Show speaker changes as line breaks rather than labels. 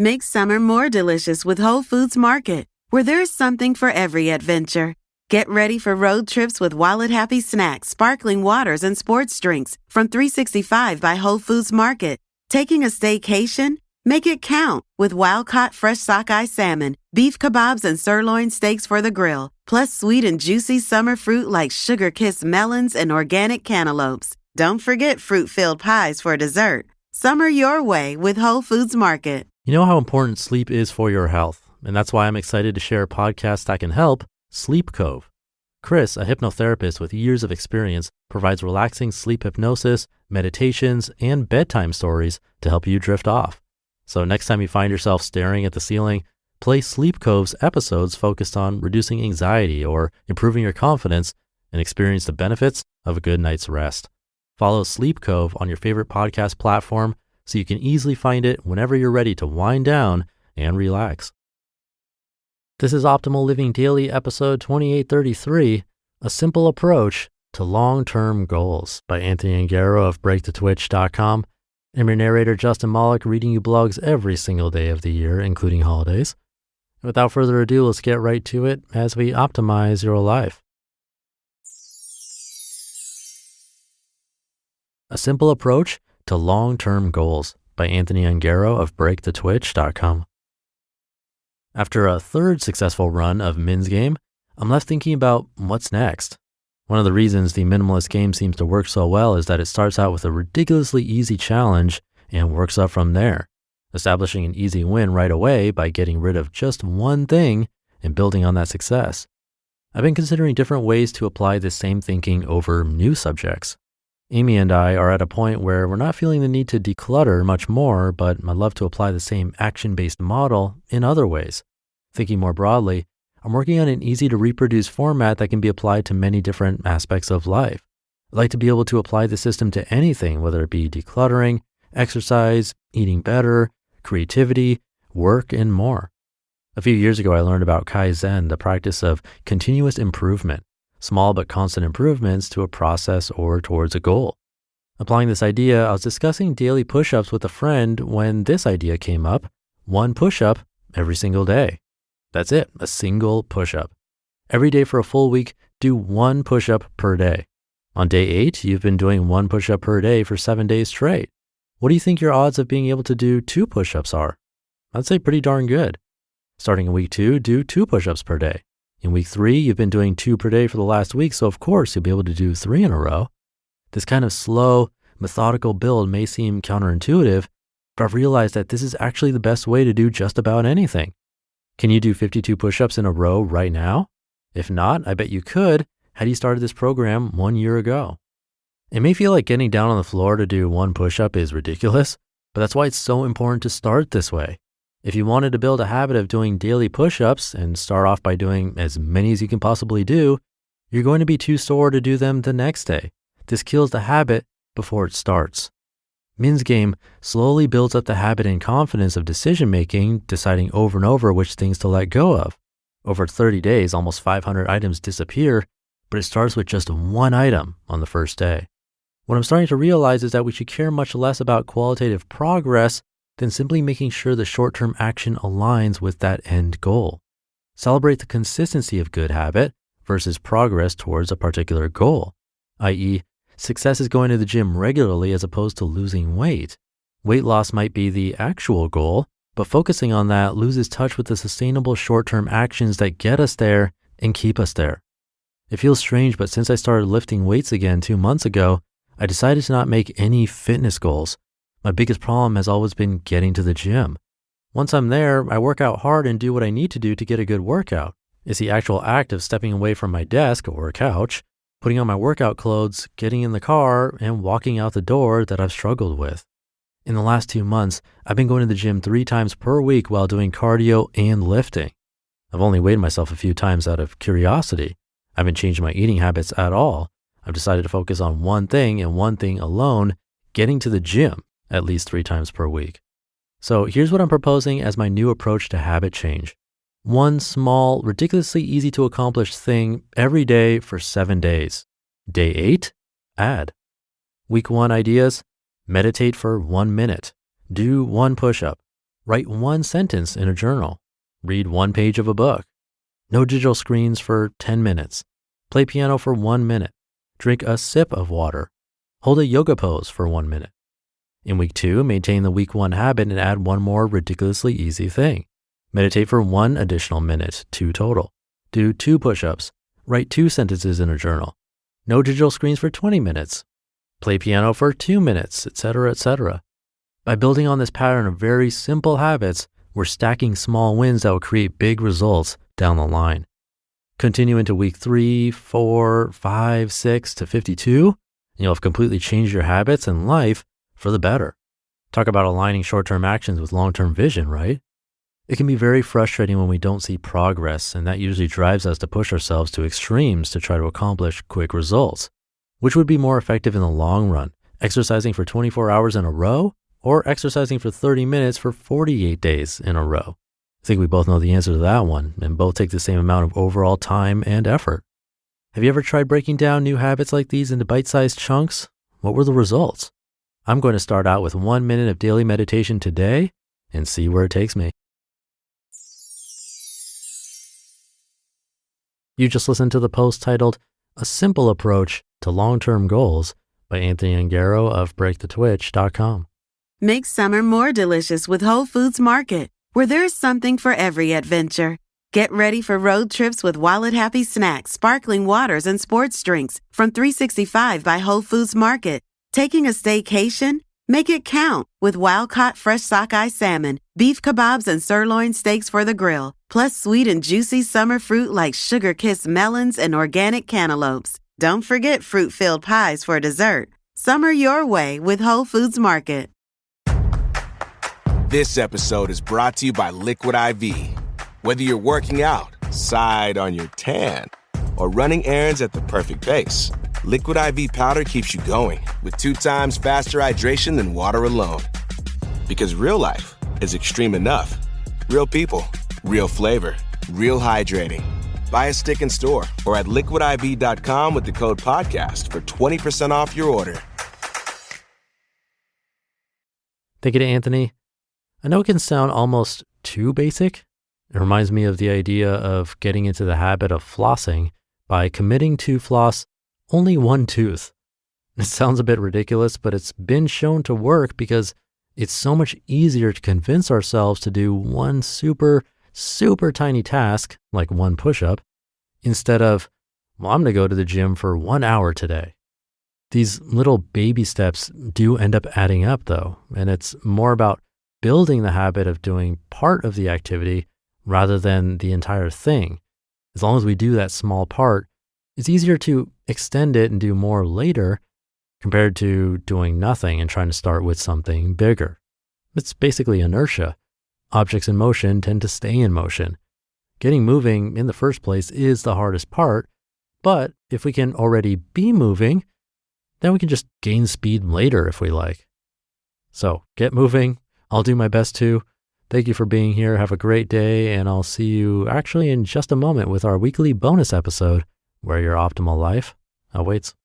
Make summer more delicious with Whole Foods Market, where there's something for every adventure. Get ready for road trips with wallet-happy snacks, sparkling waters, and sports drinks from 365 by Whole Foods Market. Taking a staycation? Make it count with wild-caught fresh sockeye salmon, beef kebabs, and sirloin steaks for the grill, plus sweet and juicy summer fruit like sugar-kissed melons and organic cantaloupes. Don't forget fruit-filled pies for dessert. Summer your way with Whole Foods Market.
You know how important sleep is for your health, and that's why I'm excited to share a podcast that can help, Sleep Cove. Chris, a hypnotherapist with years of experience, provides relaxing sleep hypnosis, meditations, and bedtime stories to help you drift off. So next time you find yourself staring at the ceiling, play Sleep Cove's episodes focused on reducing anxiety or improving your confidence and experience the benefits of a good night's rest. Follow Sleep Cove on your favorite podcast platform so you can easily find it whenever you're ready to wind down and relax. This is Optimal Living Daily, episode 2833, A Simple Approach to Long-Term Goals by Anthony Ongaro of BreakTheTwitch.com. I'm your narrator, Justin Malik, reading you blogs every single day of the year, including holidays. Without further ado, let's get right to it as we optimize your life. A Simple Approach to Long-Term Goals by Anthony Ongaro of BreakTheTwitch.com. After a third successful run of Min's Game, I'm left thinking about what's next. One of the reasons the minimalist game seems to work so well is that it starts out with a ridiculously easy challenge and works up from there, establishing an easy win right away by getting rid of just one thing and building on that success. I've been considering different ways to apply this same thinking over new subjects. Amy and I are at a point where we're not feeling the need to declutter much more, but I'd love to apply the same action-based model in other ways. Thinking more broadly, I'm working on an easy-to-reproduce format that can be applied to many different aspects of life. I'd like to be able to apply the system to anything, whether it be decluttering, exercise, eating better, creativity, work, and more. A few years ago, I learned about Kaizen, the practice of continuous improvement. Small but constant improvements to a process or towards a goal. Applying this idea, I was discussing daily push-ups with a friend when this idea came up: one push-up every single day. That's it, a single push-up. Every day for a full week, do one push-up per day. On day 8, you've been doing one push-up per day for 7 days straight. What do you think your odds of being able to do 2 push-ups are? I'd say pretty darn good. Starting in week 2, do 2 push-ups per day. In week 3, you've been doing 2 per day for the last week, so of course you'll be able to do 3 in a row. This kind of slow, methodical build may seem counterintuitive, but I've realized that this is actually the best way to do just about anything. Can you do 52 push-ups in a row right now? If not, I bet you could had you started this program 1 year ago. It may feel like getting down on the floor to do 1 push-up is ridiculous, but that's why it's so important to start this way. If you wanted to build a habit of doing daily push-ups and start off by doing as many as you can possibly do, you're going to be too sore to do them the next day. This kills the habit before it starts. Min's Game slowly builds up the habit and confidence of decision-making, deciding over and over which things to let go of. Over 30 days, almost 500 items disappear, but it starts with just one item on the first day. What I'm starting to realize is that we should care much less about qualitative progress than simply making sure the short-term action aligns with that end goal. Celebrate the consistency of good habit versus progress towards a particular goal, i.e., success is going to the gym regularly as opposed to losing weight. Weight loss might be the actual goal, but focusing on that loses touch with the sustainable short-term actions that get us there and keep us there. It feels strange, but since I started lifting weights again 2 months ago, I decided to not make any fitness goals. My biggest problem has always been getting to the gym. Once I'm there, I work out hard and do what I need to do to get a good workout. It's the actual act of stepping away from my desk or couch, putting on my workout clothes, getting in the car, and walking out the door that I've struggled with. In the last 2 months, I've been going to the gym 3 times per week while doing cardio and lifting. I've only weighed myself a few times out of curiosity. I haven't changed my eating habits at all. I've decided to focus on one thing and one thing alone, getting to the gym at least 3 times per week. So here's what I'm proposing as my new approach to habit change. One small, ridiculously easy to accomplish thing every day for 7 days. Day 8, add. Week 1 ideas, meditate for 1 minute. Do 1 push-up. Write one sentence in a journal. Read one page of a book. No digital screens for 10 minutes. Play piano for 1 minute. Drink a sip of water. Hold a yoga pose for 1 minute. In week 2, maintain the week 1 habit and add one more ridiculously easy thing. Meditate for 1 additional minute, 2 total. Do 2 push-ups. Write 2 sentences in a journal. No digital screens for 20 minutes. Play piano for 2 minutes, etc., etc. By building on this pattern of very simple habits, we're stacking small wins that will create big results down the line. Continue into week 3, 4, 5, 6 to 52, and you'll have completely changed your habits and life for the better. Talk about aligning short-term actions with long-term vision, right? It can be very frustrating when we don't see progress, and that usually drives us to push ourselves to extremes to try to accomplish quick results. Which would be more effective in the long run, exercising for 24 hours in a row or exercising for 30 minutes for 48 days in a row? I think we both know the answer to that one, and both take the same amount of overall time and effort. Have you ever tried breaking down new habits like these into bite-sized chunks? What were the results? I'm going to start out with 1 minute of daily meditation today and see where it takes me. You just listened to the post titled, A Simple Approach to Long-Term Goals by Anthony Ongaro of BreakTheTwitch.com.
Make summer more delicious with Whole Foods Market, where there's something for every adventure. Get ready for road trips with wallet-happy snacks, sparkling waters, and sports drinks from 365 by Whole Foods Market. Taking a staycation? Make it count with wild-caught fresh sockeye salmon, beef kebabs, and sirloin steaks for the grill, plus sweet and juicy summer fruit like sugar-kissed melons and organic cantaloupes. Don't forget fruit-filled pies for dessert. Summer your way with Whole Foods Market.
This episode is brought to you by Liquid IV. Whether you're working out, side on your tan, or running errands at the perfect pace, Liquid IV powder keeps you going with 2 times faster hydration than water alone. Because real life is extreme enough. Real people, real flavor, real hydrating. Buy a stick in store or at liquidiv.com with the code podcast for 20% off your order.
Thank you to Anthony. I know it can sound almost too basic. It reminds me of the idea of getting into the habit of flossing by committing to floss only 1 tooth. It sounds a bit ridiculous, but it's been shown to work because it's so much easier to convince ourselves to do one super tiny task, like 1 push-up, instead of, well, I'm going to go to the gym for 1 hour today. These little baby steps do end up adding up though, and it's more about building the habit of doing part of the activity rather than the entire thing. As long as we do that small part, it's easier to extend it and do more later compared to doing nothing and trying to start with something bigger. It's basically inertia. Objects in motion tend to stay in motion. Getting moving in the first place is the hardest part, but if we can already be moving, then we can just gain speed later if we like. So get moving. I'll do my best to. Thank you for being here. Have a great day, and I'll see you actually in just a moment with our weekly bonus episode where your optimal life awaits.